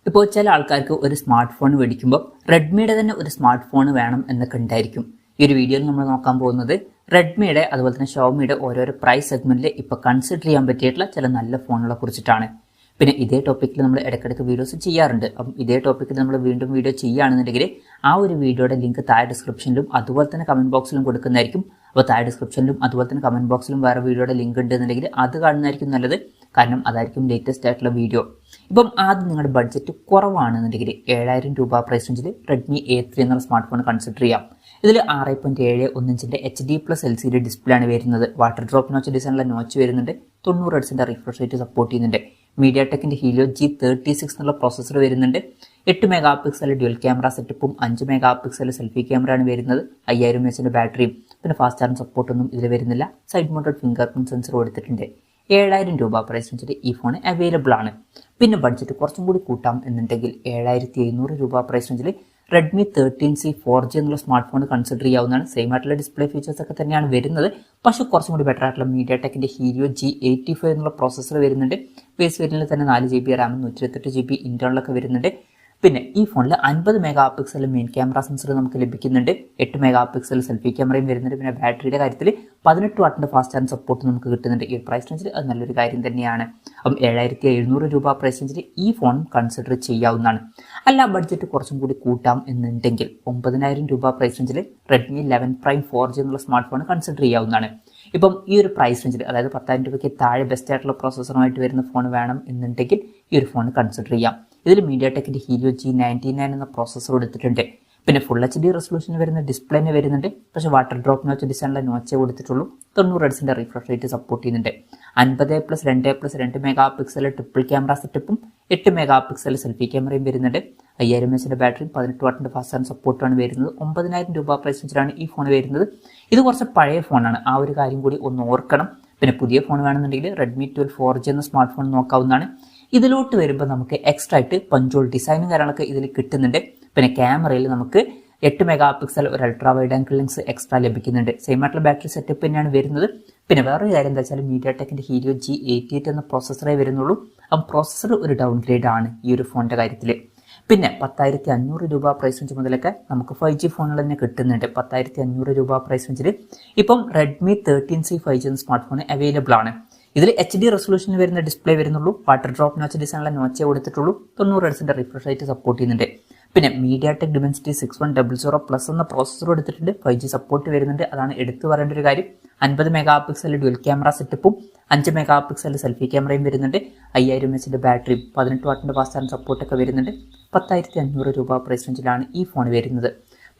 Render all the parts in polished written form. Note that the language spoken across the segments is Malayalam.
ഇപ്പോൾ ചില ആൾക്കാർക്ക് ഒരു സ്മാർട്ട് ഫോൺ മേടിക്കുമ്പോൾ റെഡ്മിയുടെ തന്നെ ഒരു സ്മാർട്ട് ഫോൺ വേണം എന്നൊക്കെ ഉണ്ടായിരിക്കും. ഈ ഒരു വീഡിയോയിൽ നമ്മൾ നോക്കാൻ പോകുന്നത് റെഡ്മിയുടെ അതുപോലെ തന്നെ ഷോമിയുടെ ഓരോരോ പ്രൈസ് സെഗ്മെന്റിൽ ഇപ്പോൾ കൺസിഡർ ചെയ്യാൻ പറ്റിയിട്ടുള്ള ചില നല്ല ഫോണുകളെ കുറിച്ചിട്ടാണ്. പിന്നെ ഇതേ ടോപ്പിക്കിൽ നമ്മൾ ഇടയ്ക്കിടയ്ക്ക് വീഡിയോസ് ചെയ്യാറുണ്ട്. അപ്പം ഇതേ ടോപ്പിക്കിൽ നമ്മൾ വീണ്ടും വീഡിയോ ചെയ്യുകയാണെന്നുണ്ടെങ്കിൽ ആ ഒരു വീഡിയോയുടെ ലിങ്ക് താഴെ ഡിസ്ക്രിപ്ഷനിലും അതുപോലെ തന്നെ കമന്റ് ബോക്സിലും കൊടുക്കുന്നതായിരിക്കും. അപ്പോൾ താഴെ ഡിസ്ക്രിപ്ഷനിലും അതുപോലെ തന്നെ കമന്റ് ബോക്സിലും വേറെ വീഡിയോയുടെ ലിങ്ക് ഉണ്ടെന്നുണ്ടെങ്കിൽ അത് കാണുന്നതായിരിക്കും നല്ലത്. കാരണം അതായിരിക്കും ലേറ്റസ്റ്റ് ആയിട്ടുള്ള വീഡിയോ. ഇപ്പം ആദ്യം നിങ്ങളുടെ ബഡ്ജറ്റ് കുറവാണെന്നുണ്ടെങ്കിൽ 7000 രൂപ പ്രൈസ് റേഞ്ചിൽ റെഡ്മി A3 എന്നുള്ള സ്മാർട്ട് ഫോൺ കൺസിഡർ ചെയ്യാം. ഇതിൽ 6.71 ഇഞ്ചിന്റെ HD+ LCD ഡിസ്പ്ലേ ആണ് വരുന്നത്. വാട്ടർ ഡ്രോപ്പ് നോച്ച് ഡിസൈനിലുള്ള നോച്ച് വരുന്നുണ്ട്. 90 ഹെർട്സിന്റെ റിഫ്രഷ് റേറ്റ് സപ്പോർട്ട് ചെയ്യുന്നുണ്ട്. മീഡിയാടെക്കിന്റെ ഹീലിയോ G36 എന്നുള്ള പ്രോസസ്സർ വരുന്നുണ്ട്. 8 മെഗാ പിക്സൽ ഡ്യുവൽ ക്യാമറ സെറ്റപ്പും 5 മെഗാ പിക്സൽ സെൽഫി ക്യാമറയാണ് വരുന്നത്. 5000 mAh ബാറ്ററിയും പിന്നെ ഫാസ്റ്റ് ചാർജിംഗ് സപ്പോർട്ടൊന്നും ഇതിൽ വരുന്നില്ല. Side mounted finger print sensor കൊടുത്തിട്ടുണ്ട്. 7000 രൂപ പ്രൈസ് റേഞ്ചിൽ ഈ ഫോൺ അവൈലബിൾ ആണ്. പിന്നെ ബഡ്ജറ്റ് കുറച്ചും കൂടി കൂട്ടാം എന്നുണ്ടെങ്കിൽ 7700 രൂപ പ്രൈസ് റേഞ്ചിൽ റെഡ്മി 13C 4G എന്നുള്ള സ്മാർട്ട് ഫോൺ കൺസിഡർ ചെയ്യാവുന്നതാണ്. സെയിം ആയിട്ടുള്ള ഡിസ്പ്ലേ ഫീച്ചേഴ്സ് ഒക്കെ തന്നെയാണ് വരുന്നത്. പക്ഷേ കുറച്ചും കൂടി ബെറ്റർ ആയിട്ടുള്ള മീഡിയാടെക്കിന്റെ ഹീലിയോ G85 എന്നുള്ള പ്രോസസ്സർ വരുന്നുണ്ട്. ബേസ് വേരിയന്റിൽ തന്നെ 4GB റാമും 128GB ഇന്റേണലൊക്കെ വരുന്നുണ്ട്. പിന്നെ ഈ ഫോണിൽ 50 mega pixel main camera sensor നമുക്ക് ലഭിക്കുന്നുണ്ട്. 8 മെഗാ പിക്സൽ സെൽഫി ക്യാമറയും വരുന്നുണ്ട്. പിന്നെ ബാറ്ററിയുടെ കാര്യത്തിൽ 18 വാട്ടിന്റെ ഫാസ്റ്റ് ചാർജിംഗ് സപ്പോർട്ട് നമുക്ക് കിട്ടുന്നുണ്ട്. ഈ പ്രൈസ് റേഞ്ചിൽ അത് നല്ലൊരു കാര്യം തന്നെയാണ്. അപ്പം 7700 രൂപ പ്രൈസ് റേഞ്ചിൽ ഈ ഫോൺ കൺസിഡർ ചെയ്യാവുന്നതാണ്. അല്ല ബഡ്ജറ്റ് കുറച്ചും കൂടി കൂട്ടാം എന്നുണ്ടെങ്കിൽ 9000 രൂപ പ്രൈസ് റേഞ്ചിൽ റെഡ്മി 11 പ്രൈം 4G എന്നുള്ള സ്മാർട്ട് ഫോൺ കൺസിഡർ ചെയ്യാവുന്നതാണ്. ഇപ്പം ഈ ഒരു പ്രൈസ് റേഞ്ചിൽ അതായത് 10,000 രൂപയ്ക്ക് താഴെ ബെസ്റ്റ് ആയിട്ടുള്ള പ്രോസസ്സറുമായിട്ട് വരുന്ന ഫോൺ വേണം എന്നുണ്ടെങ്കിൽ ഈ ഒരു ഫോൺ കൺസിഡർ ചെയ്യാം. ഇതിൽ മീഡിയാടെക്കിന്റെ ഹീലിയോ G99 എന്ന പ്രോസസ്സർ എടുത്തിട്ടുണ്ട്. പിന്നെ ഫുൾ HD റെസൊല്യൂഷൻ വരുന്ന ഡിസ്പ്ലേനെ വരുന്നുണ്ട്. പക്ഷേ വാട്ടർ ഡ്രോപ്പ് നോച്ച് ഡിസൈനിലെ നോച്ചേ കൊടുത്തിട്ടുള്ളൂ. 90 ഹെർട്സിന്റെ റിഫ്രഷ് റേറ്റ് സപ്പോർട്ട് ചെയ്യുന്നുണ്ട്. 50+2+2 മെഗാ പിക്സൽ ട്രിപ്പിൾ ക്യാമറ സെറ്റപ്പും 8 മെഗാ പിക്സൽ സെൽഫി ക്യാമറയും വരുന്നുണ്ട്. 5000 mAh ബാറ്ററിയും 18 വാട്ടിന്റെ ഫാസ്റ്റ് ചാർജിംഗ് സപ്പോർട്ടാണ് വരുന്നത്. 9000 രൂപ പ്രൈസ് റേഞ്ചിലാണ് ഈ ഫോൺ വരുന്നത്. ഇത് കുറച്ച് പഴയ ഫോണാണ്, ആ ഒരു കാര്യം കൂടി ഒന്ന് ഓർക്കണം. പിന്നെ പുതിയ ഫോൺ വേണമെന്നുണ്ടെങ്കിൽ റെഡ്മി 12 4G എന്ന സ്മാർട്ട് ഫോൺ നോക്കാവുന്നതാണ്. ഇതിലോട്ട് വരുമ്പോൾ നമുക്ക് എക്സ്ട്രാ ആയിട്ട് പഞ്ചോൾ ഡിസൈനും കാര്യങ്ങളൊക്കെ ഇതിൽ കിട്ടുന്നുണ്ട്. പിന്നെ ക്യാമറയിൽ നമുക്ക് 8 മെഗാ പിക്സൽ ഒരു ultra wide angle lens extra ലഭിക്കുന്നുണ്ട്. സെയിം ആയിട്ടുള്ള ബാറ്ററി സെറ്റപ്പ് തന്നെയാണ് വരുന്നത്. പിന്നെ വേറൊരു കാര്യം എന്താ വെച്ചാൽ മീഡിയാടെക്കിന്റെ ഹീലിയോ G88 എന്ന പ്രോസസ്സറേ വരുന്നുള്ളൂ. ആ പ്രോസസ്സർ ഒരു ഡൗൺഗ്രേഡ് ആണ് ഈ ഒരു ഫോണിന്റെ കാര്യത്തിൽ. പിന്നെ 10,500 രൂപ പ്രൈസ് റേഞ്ച് മുതലൊക്കെ നമുക്ക് 5G ഫോണുകൾ തന്നെ കിട്ടുന്നുണ്ട്. 10,500 രൂപ പ്രൈസ് റേഞ്ചിൽ ഇപ്പം റെഡ്മി 13C 5G എന്ന സ്മാർട്ട് ഫോൺ അവൈലബിൾ ആണ്. ഇതിൽ HD റെസൊല്യൂഷനിൽ വരുന്ന ഡിസ്പ്ലേ വരുന്നുള്ളൂ. വാട്ടർ ഡ്രോപ്പ് നോച്ച് ഡിസൈനിലെ നോച്ചേ കൊടുത്തിട്ടുള്ളൂ. 90 ഹെർട്സിന്റെ റിഫ്രഷ് റേറ്റ് സപ്പോർട്ട് ചെയ്യുന്നുണ്ട്. പിന്നെ മീഡിയാടെക് ഡിമെൻസിറ്റി 6100+ എന്ന പ്രോസസ്സർ എടുത്തിട്ടുണ്ട്. 5G സപ്പോർട്ട് വരുന്നുണ്ട്. അതാണ് എടുത്തു പറയേണ്ട ഒരു കാര്യം. 50 മെഗാ പിക്സൽ ഡ്യുവൽ ക്യാമറ സെറ്റപ്പും 5 മെഗാ പിക്സൽ സെൽഫി ക്യാമറയും വരുന്നുണ്ട്. 5000 mAh ബാറ്ററിയും 18 വാട്ടിന്റെ ഫാസ്റ്റ് ചാർജിംഗ് സപ്പോർട്ടൊക്കെ വരുന്നുണ്ട്. 10,500 രൂപ പ്രൈസ് റേഞ്ചിലാണ് ഈ ഫോൺ വരുന്നത്.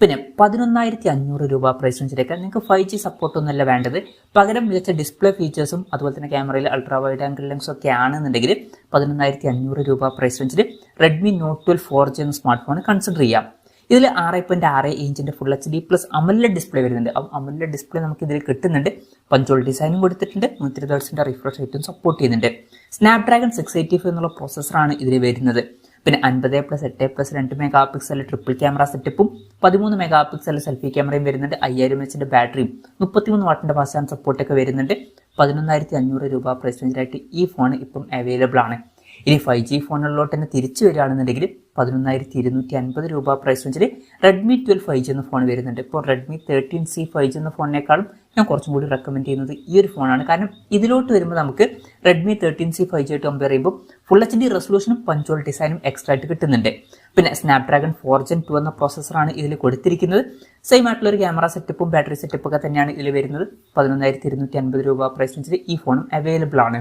പിന്നെ 11,500 രൂപ പ്രൈസ് റേഞ്ചിലേക്ക് നിങ്ങൾക്ക് 5G സപ്പോർട്ടൊന്നുമല്ല വേണ്ടത്. പകരം മികച്ച ഡിസ്പ്ലേ ഫീച്ചേഴ്സും അതുപോലെ തന്നെ ക്യാമറയിൽ അൾട്രാ വൈഡ് ആംഗിൾ ലെൻസും ഒക്കെ ആണെന്നുണ്ടെങ്കിൽ 11,500 രൂപ പ്രൈസ് റേഞ്ചിൽ റെഡ്മി നോട്ട് 12 4G എന്ന സ്മാർട്ട് ഫോൺ കൺസിഡർ ചെയ്യാം. ഇതിൽ 6.6 ഇഞ്ചിന്റെ ഫുൾ HD+ AMOLED ഡിസ്പ്ലേ വരുന്നുണ്ട്. AMOLED ഡിസ്പ്ലേ നമുക്ക് ഇതിൽ കിട്ടുന്നുണ്ട്. പഞ്ചോൾ ഡിസൈനും കൊടുത്തിട്ടുണ്ട്. 120 ഹെർട്സിന്റെ റിഫ്രഷ് റേറ്റും സപ്പോർട്ട് ചെയ്യുന്നുണ്ട്. സ്നാപ്ഡ്രാഗൺ 685 എന്നുള്ള പ്രോസസ്സറാണ് ഇതിൽ വരുന്നത്. പിന്നെ 50+8+2 മെഗാ പിക്സൽ ട്രിപ്പിൾ ക്യാമറ സെറ്റപ്പും 13 മെഗാ പിക്സൽ സെൽഫി ക്യാമറയും വരുന്നുണ്ട്. 5000 mAh ബാറ്ററിയും 33 വാട്ടിന്റെ ഫാസ്റ്റ് ചാർജിംഗ് സപ്പോർട്ടൊക്കെ വരുന്നുണ്ട്. 11,500 രൂപ പ്രൈസ് റേഞ്ചിലായിട്ട് ഈ ഫോൺ ഇപ്പം അവൈലബിൾ ആണ്. ഇനി 5G ഫോണുകളിലോട്ട് തന്നെ തിരിച്ചു വരികയാണെന്നുണ്ടെങ്കിൽ 11,250 രൂപ പ്രൈസ് റേഞ്ചിൽ റെഡ്മി 12 5G എന്ന ഫോൺ വരുന്നുണ്ട്. ഇപ്പോൾ റെഡ്മി 13C 5G എന്ന ഫോണിനേക്കാളും ഞാൻ കുറച്ചും കൂടി റെക്കമെൻഡ് ചെയ്യുന്നത് ഈ ഒരു ഫോണാണ്. കാരണം ഇതിലോട്ട് വരുമ്പോൾ നമുക്ക് റെഡ്മി 13C 5G ആയിട്ട് കമ്പയർ ചെയ്യുമ്പോൾ ഫുൾ HD റെസൊല്യൂഷനും പഞ്ചോൾ ഡിസൈനും എക്സ്ട്രാ ആയിട്ട് കിട്ടുന്നുണ്ട്. പിന്നെ സ്നാപ്ഡ്രാഗൺ 4 Gen 2 എന്ന പ്രോസസ്സറാണ് ഇതിൽ കൊടുത്തിരിക്കുന്നത്. സെയിം ആയിട്ടുള്ള ഒരു ക്യാമറ സെറ്റപ്പും ബാറ്ററി സെറ്റപ്പും ഒക്കെ തന്നെയാണ് ഇതിൽ വരുന്നത്. 11,250 രൂപ പ്രൈസ് റേഞ്ചിൽ ഈ ഫോണും അവൈലബിൾ ആണ്.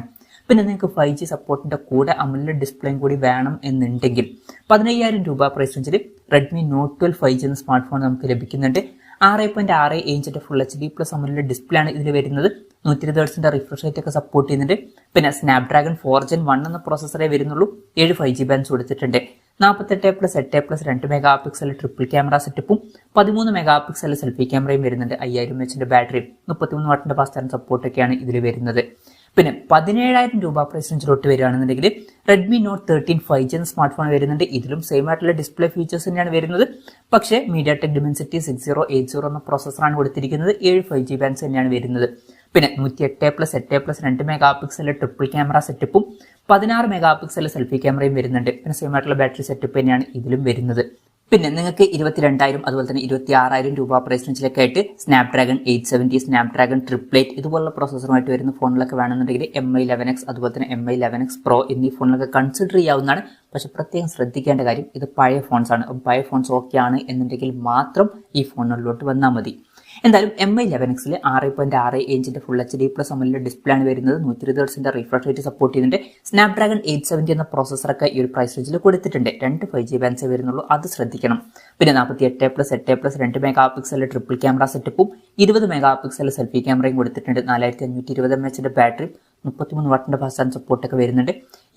പിന്നെ നിങ്ങൾക്ക് 5G സപ്പോർട്ടിന്റെ കൂടെ AMOLED ഡിസ്പ്ലേയും കൂടി വേണം എന്നുണ്ടെങ്കിൽ 15,000 രൂപ പ്രൈസ് റേഞ്ചിൽ റെഡ്മി നോട്ട് 12 5G എന്ന സ്മാർട്ട് ഫോൺ നമുക്ക് ലഭിക്കുന്നുണ്ട്. 6.6 ഇഞ്ചിന്റെ ഫുൾ HD+ AMOLED ഡിസ്പ്ലേ ആണ് ഇതിൽ വരുന്നത്. 120 ഹെർട്സിന്റെ റിഫ്രഷ് റേറ്റ് ഒക്കെ സപ്പോർട്ട് ചെയ്യുന്നുണ്ട്. പിന്നെ സ്നാപ്ഡ്രാഗൺ 4 Gen 1 എന്ന പ്രോസസ്സറേ വരുന്നുള്ളൂ. 7 5G ബാൻഡ്സ് കൊടുത്തിട്ടുണ്ട്. 48+8+2 മെഗാ പിക്സൽ ട്രിപ്പിൾ ക്യാമറ സെറ്റപ്പും 13 മെഗാ പിക്സൽ സെൽഫി ക്യാമറയും വരുന്നുണ്ട്. 5000 mAh ബാറ്ററിയും 33 വാട്ടിന്റെ ഫാസ്റ്റ് ചാർജിംഗ് സപ്പോർട്ടൊക്കെയാണ് ഇതിൽ വരുന്നത്. പിന്നെ 17,000 രൂപ പ്രൈസ് റേഞ്ചിലോട്ട് വരികയാണെന്നുണ്ടെങ്കിൽ റെഡ്മി നോട്ട് 13 5G എന്ന സ്മാർട്ട് ഫോൺ വരുന്നുണ്ട്. ഇതിലും സെയിം ആയിട്ടുള്ള ഡിസ്പ്ലേ ഫീച്ചേഴ്സ് തന്നെയാണ് വരുന്നത്. പക്ഷേ മീഡിയാടെക് ഡിമെൻസിറ്റി 6080 എന്ന പ്രോസസ്സറാണ് കൊടുത്തിരിക്കുന്നത്. 7 5G ബാൻഡ്സ് തന്നെയാണ് വരുന്നത്. പിന്നെ 108+8+2 മെഗാ പിക്സൽ ട്രിപ്പിൾ ക്യാമറ സെറ്റപ്പും 16 മെഗാ പിക്സൽ സെൽഫി ക്യാമറയും വരുന്നുണ്ട്. പിന്നെ സെയിം ആയിട്ടുള്ള ബാറ്ററി സെറ്റപ്പ് തന്നെയാണ് ഇതിലും വരുന്നത്. പിന്നെ നിങ്ങൾക്ക് 22,000 അതുപോലെ തന്നെ 26,000 രൂപ പ്രൈസ് റേഞ്ചിലൊക്കെ ആയിട്ട് സ്നാപ്ഡ്രാഗൺ 870, സ്നാപ്ഡ്രാഗൺ 888 ഇതുപോലുള്ള പ്രോസസ്സറുമായിട്ട് വരുന്ന ഫോണിലൊക്കെ വേണമെന്നുണ്ടെങ്കിൽ MI11X അതുപോലെ തന്നെ MI11X Pro എന്നീ ഫോണിലൊക്കെ കൺസിഡർ ചെയ്യാവുന്നതാണ്. പക്ഷെ പ്രത്യേകം ശ്രദ്ധിക്കേണ്ട കാര്യം ഇത് പഴയ ഫോൺസ് ആണ്. പഴയ ഫോൺസ് ഓക്കെ ആണ് എന്നുണ്ടെങ്കിൽ മാത്രം ഈ ഫോണുകളിലോട്ട് വന്നാൽ മതി. എന്തായാലും MI11Xൽ 6.6 ഇഞ്ചിന്റെ ഫുൾ HD+ AMOLED ഡിസ്പ്ലേ ആണ് വരുന്നത്. 120 Hz റിഫ്രഷ് റേറ്റ് സപ്പോർട്ട് ചെയ്യുന്നുണ്ട്. സ്നാപ്ഡ്രാഗൺ 870 എന്ന പ്രോസസ്സറൊക്കെ ഈ ഒരു പ്രൈസ് റേഞ്ചിൽ കൊടുത്തിട്ടുണ്ട്. 2 5G ബാൻഡ്സേ വരുന്നുള്ളൂ, അത് ശ്രദ്ധിക്കണം. പിന്നെ 48+8+2 മെഗാ പിക്സൽ ട്രിപ്പിൾ ക്യാമറ സെറ്റപ്പും 20 മെഗാ പിക്സൽ സെൽഫി ക്യാമറയും കൊടുത്തിട്ടുണ്ട്. 4520 mAh ബാറ്ററി, 33 വാട്ടിന്റെ ഫാസ്റ്റ് ചാർജ് സപ്പോർട്ടൊക്കെ വരുന്നുണ്ട്.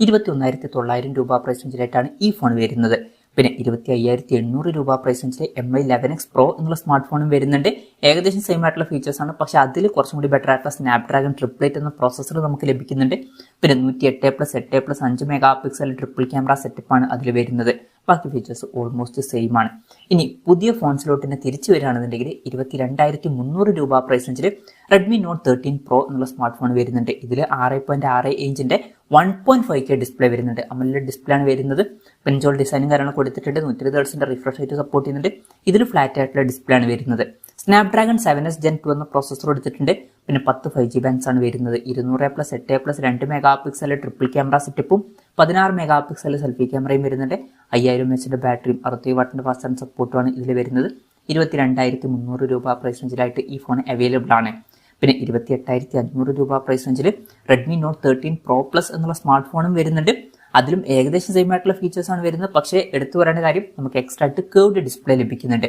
21,900 രൂപ പ്രൈസ് റേഞ്ചിലായിട്ടാണ് ഈ ഫോൺ വരുന്നത്. പിന്നെ 25,800 രൂപ പ്രൈസ് റേഞ്ചിൽ MI11X Pro എന്നുള്ള സ്മാർട്ട് ഫോണും വരുന്നുണ്ട്. ഏകദേശം സെയിം ആയിട്ടുള്ള ഫീച്ചേഴ്സ് ആണ്, പക്ഷെ അതിൽ കുറച്ചും കൂടി ബെറ്റർ ആയിട്ടുള്ള സ്നാപ്ഡ്രാഗൺ 888 എന്ന പ്രോസസ്സർ നമുക്ക് ലഭിക്കുന്നുണ്ട്. പിന്നെ 108+8+5 മെഗാ പിക്സൽ ട്രിപ്പിൾ ക്യാമറ സെറ്റപ്പാണ് അതിൽ വരുന്നത്. ബാക്കി ഫീച്ചേഴ്സ് ഓൾമോസ്റ്റ് സെയിം ആണ്. ഇനി പുതിയ ഫോൺസിലോട്ട് തന്നെ തിരിച്ചു വരികയാണെന്നുണ്ടെങ്കിൽ 22,300 രൂപ പ്രൈസ് റേഞ്ചിൽ Redmi Note 13 Pro എന്നുള്ള സ്മാർട്ട് ഫോൺ വരുന്നുണ്ട്. ഇതിൽ 6.6 ഇഞ്ചിന്റെ 1.5K ഡിസ്പ്ലേ വരുന്നുണ്ട്. AMOLED ഡിസ്പ്ലേ ആണ് വരുന്നത്. പെൻജോൾ ഡിസൈനും കാര്യങ്ങളും കൊടുത്തിട്ടുണ്ട്. 120 Hz റിഫ്രഷ് റേറ്റ് സപ്പോർട്ട് ചെയ്യുന്നുണ്ട്. ഇതിൽ ഫ്ലാറ്റ് ആയിട്ടുള്ള ഡിസ്പ്ലേ ആണ് വരുന്നത്. സ്നാപ്ഡ്രാഗൺ 7S Gen 2 എന്ന പ്രോസസ്സർ കൊടുത്തിട്ടുണ്ട്. പിന്നെ 10 5G ബാൻഡ്സ് ആണ് വരുന്നത്. 200+8+2 മെഗാ പിക്സൽ ട്രിപ്പിൾ ക്യാമറ സെറ്റപ്പും 16 മെഗാ പിക്സൽ സെൽഫി ക്യാമറയും വരുന്നുണ്ട്. 5000 mAh ബാറ്ററിയും 60 വാട്ടിന്റെ ഫാസ്റ്റ് ചാർജ് സപ്പോർട്ടുമാണ് ഇതിൽ വരുന്നത്. 22,300 രൂപ പ്രൈസ് റേഞ്ചിലായിട്ട് ഈ ഫോൺ അവൈലബിൾ ആണ്. പിന്നെ 28,500 രൂപ പ്രൈസ് റേഞ്ചിൽ Redmi Note 13 Pro Plus എന്നുള്ള സ്മാർട്ട് ഫോണും വരുന്നുണ്ട്. അതിലും ഏകദേശം സെയിം ആയിട്ടുള്ള ഫീച്ചേഴ്സ് ആണ് വരുന്നത്. പക്ഷേ എടുത്തു പറയേണ്ട കാര്യം നമുക്ക് എക്സ്ട്രാ ആയിട്ട് കേർവ്ഡ് ഡിസ്പ്ലേ ലഭിക്കുന്നുണ്ട്.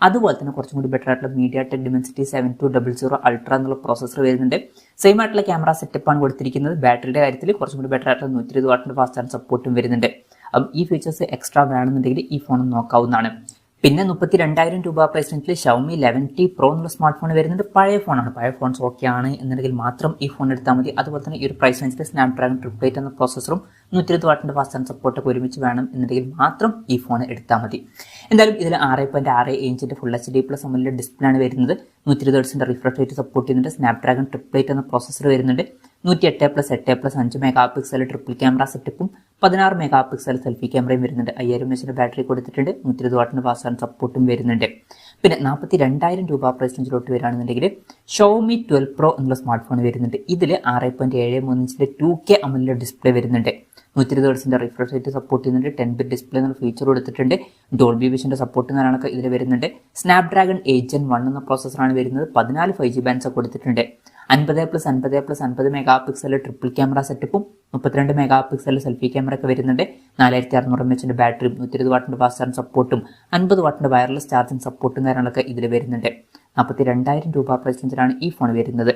അതുപോലെ തന്നെ കുറച്ചും കൂടി ബെറ്റർ ആയിട്ടുള്ള MediaTek Dimensity 7200 Ultra എന്നുള്ള പ്രോസസ്സർ വരുന്നുണ്ട്. സെയിം ആയിട്ടുള്ള ക്യാമറ സെറ്റപ്പ് ആണ് കൊടുത്തിരിക്കുന്നത്. ബാറ്ററിയുടെ കാര്യത്തിൽ കുറച്ചും കൂടി ബെറ്റർ ആയിട്ടുള്ള 120 വാട്ടിന്റെ ഫാസ്റ്റ് ചാർജ് സപ്പോർട്ടും വരുന്നുണ്ട്. അപ്പം ഈ ഫീച്ചേഴ്സ് എക്സ്ട്രാ വേണമെന്നുണ്ടെങ്കിൽ ഈ ഫോൺ നോക്കാവുന്നതാണ്. പിന്നെ 32,000 രൂപ പ്രൈസ് റേഞ്ചിൽ Xiaomi 11T Pro എന്നുള്ള സ്മാർട്ട് ഫോൺ വരുന്നുണ്ട്. പഴയ ഫോണാണ്. പഴയ ഫോൺസ് ഓക്കെ ആണ് എന്നുണ്ടെങ്കിൽ മാത്രം ഈ ഫോൺ എടുത്താൽ മതി. അതുപോലെ തന്നെ ഈ ഒരു പ്രൈസ് റേഞ്ചിൽ സ്നാപ്ഡ്രാഗൺ 888 എന്ന പ്രോസസ്സറും 120 വാട്ടിന്റെ ഫാസ്റ്റ് ചാർജ് സപ്പോർട്ടൊക്കെ ഒരുമിച്ച് വേണം എന്നുണ്ടെങ്കിൽ മാത്രം ഈ ഫോൺ എടുത്താൽ മതി. എന്തായാലും ഇതിൽ 6.6 ഇഞ്ചിന്റെ ഫുൾ HD+ AMOLED ഡിസ്പ്ലേ ആണ് വരുന്നത്. 120 Hz റിഫ്രഷ് റേറ്റ് സപ്പോർട്ട് ചെയ്യുന്നുണ്ട്. സ്നാപ്ഡ്രാഗൺ 888 എന്ന പ്രോസസ്സർ വരുന്നുണ്ട്. 108+8+5 മെഗാ പിക്സൽ ട്രിപ്പിൾ ക്യാമറ സെറ്റപ്പും 16 മെഗാ പിക്സൽ സെൽഫി ക്യാമറയും വരുന്നുണ്ട്. 5000 mAh ബാറ്ററി കൊടുത്തിട്ടുണ്ട്. 120 വാട്ടിന്റെ ഫാസ്റ്റ് ചാർജ് സപ്പോർട്ടും വരുന്നുണ്ട്. പിന്നെ 42,000 രൂപ പ്രൈസ് റേഞ്ചിലോട്ട് വരികയാണെന്നുണ്ടെങ്കിൽ Xiaomi 12 Pro എന്നുള്ള സ്മാർട്ട് ഫോൺ വരുന്നുണ്ട്. ഇതിൽ 6.73 ഇഞ്ചിന്റെ 2K AMOLED ഡിസ്പ്ലേ വരുന്നുണ്ട്. 120 Hz റിഫ്രഷ് റേറ്റ് സപ്പോർട്ട് ചെയ്യുന്നുണ്ട്. 10-bit ഡിസ്പ്ലേ എന്നുള്ള ഫീച്ചർ കൊടുത്തിട്ടുണ്ട്. ഡോൾബി വിഷന്റെ സപ്പോർട്ട് കാര്യങ്ങളൊക്കെ ഇതിൽ വരുന്നുണ്ട്. സ്നാപ്ഡ്രാഗൺ 8 Gen 1 എന്ന പ്രോസസ്സറാണ് വരുന്നത്. 14 5G ബാൻഡ്സ് കൊടുത്തിട്ടുണ്ട്. 50+50+50 മെഗാ പിക്സൽ ട്രിപ്പിൾ ക്യാമറ സെറ്റപ്പും 32 മെഗാ പിക്സൽ സെൽഫി ക്യാമറ ഒക്കെ വരുന്നുണ്ട്. 4600 mAh ബാറ്ററിയും 120 വാട്ടിന്റെ ഫാസ്റ്റ് ചാർജ് സപ്പോർട്ടും 50 വാട്ടിന്റെ വയർലെസ് ചാർജിംഗ് സപ്പോർട്ടും കാര്യങ്ങളൊക്കെ ഇതിൽ വരുന്നുണ്ട്. 42,000 രൂപ പ്രൈസ് റേഞ്ചിലാണ് ഈ ഫോൺ വരുന്നത്.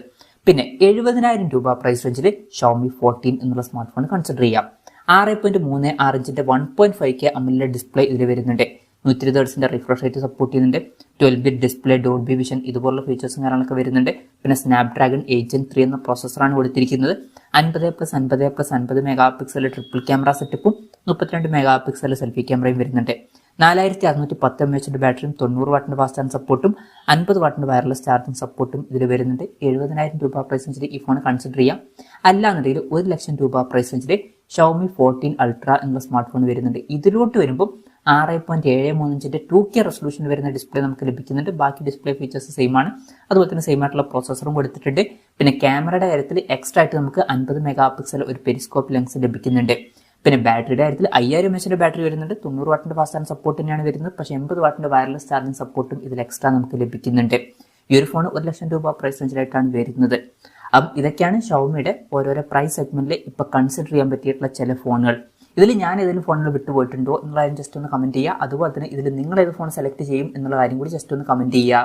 പിന്നെ 70,000 രൂപ പ്രൈസ് റേഞ്ചിൽ Xiaomi 14 എന്നുള്ള സ്മാർട്ട് ഫോൺ കൺസിഡർ ചെയ്യാം. 6.36 ഇഞ്ചിന്റെ 1.5K AMOLED ഡിസ്പ്ലേ ഇതിൽ വരുന്നുണ്ട്. 120 Hz റിഫ്രഷ് റേറ്റ് സപ്പോർട്ട് ചെയ്യുന്നുണ്ട്. 12-bit ഡിസ്പ്ലേ, ഡോൾബി വിഷൻ ഇതുപോലുള്ള ഫീച്ചേഴ്സും കാര്യങ്ങളൊക്കെ വരുന്നുണ്ട്. പിന്നെ സ്നാപ്ഡ്രാഗൺ 8 Gen 3 എന്ന പ്രോസസ്സറാണ് കൊടുത്തിരിക്കുന്നത്. 50+50+50 മെഗാ പിക്സൽ ട്രിപ്പിൾ ക്യാമറ സെറ്റപ്പും 32 മെഗാ പിക്സൽ സെൽഫി ക്യാമറയും വരുന്നുണ്ട്. 4610 mAh ബാറ്ററിയും 90 വാട്ടിന്റെ ഫാസ്റ്റ് ചാർജ് സപ്പോർട്ടും 50 വാട്ടിന്റെ വയർലെസ് ചാർജിംഗ് സപ്പോർട്ടും ഇതിൽ വരുന്നുണ്ട്. 70,000 രൂപ പ്രൈസ് റേഞ്ചിൽ ഈ ഫോൺ കൺസിഡർ ചെയ്യാം. അല്ലാന്നുണ്ടെങ്കിൽ 1,00,000 രൂപ പ്രൈസ് റേഞ്ചിൽ Xiaomi 14 Ultra എന്ന സ്മാർട്ട് ഫോൺ വരുന്നുണ്ട്. ഇതിലോട്ട് വരുമ്പോൾ 6.73 ഇഞ്ചിന്റെ 2K റെസൊല്യൂഷൻ വരുന്ന ഡിസ്പ്ലേ നമുക്ക് ലഭിക്കുന്നുണ്ട്. ബാക്കി ഡിസ്പ്ലേ ഫീച്ചേഴ്സ് സെയിം ആണ്. അതുപോലെ തന്നെ സെയിം ആയിട്ടുള്ള പ്രോസസ്സറും കൊടുത്തിട്ടുണ്ട്. പിന്നെ ക്യാമറയുടെ കാര്യത്തിൽ എക്സ്ട്രാ ആയിട്ട് നമുക്ക് 50 മെഗാ പിക്സൽ ഒരു പെരിസ്കോപ്പ് ലെൻസ് ലഭിക്കുന്നുണ്ട്. പിന്നെ ബാറ്ററിയുടെ കാര്യത്തിൽ 5000 mAh ബാറ്ററി വരുന്നുണ്ട്. 90 വാട്ടിന്റെ ഫാസ്റ്റ് ചാർജ് സപ്പോർട്ട് തന്നെയാണ് വരുന്നത്. പക്ഷേ 80 വാട്ടിന്റെ വയർലെസ് ചാർജിംഗ് സപ്പോർട്ടും ഇതിൽ എക്സ്ട്രാ നമുക്ക് ലഭിക്കുന്നുണ്ട്. ഈ ഒരു ഫോൺ 1,00,000 രൂപ പ്രൈസ് റേഞ്ചിലായിട്ടാണ് വരുന്നത്. അപ്പം ഇതൊക്കെയാണ് ഷവോമിയുടെ ഓരോരോ പ്രൈസ് സെഗ്മെന്റിൽ ഇപ്പൊ കൺസിഡർ ചെയ്യാൻ പറ്റിയിട്ടുള്ള ചില ഫോണുകൾ. ഇതിൽ ഞാൻ ഏതെങ്കിലും ഫോണിൽ വിട്ടുപോയിട്ടുണ്ടോ എന്നുള്ള കാര്യം ജസ്റ്റ് ഒന്ന് കമന്റ് ചെയ്യുക. അതുപോലെ തന്നെ ഇതിൽ നിങ്ങൾ ഏത് ഫോൺ സെലക്ട് ചെയ്യും എന്നുള്ള കാര്യം കൂടി ജസ്റ്റ് ഒന്ന് കമന്റ് ചെയ്യുക.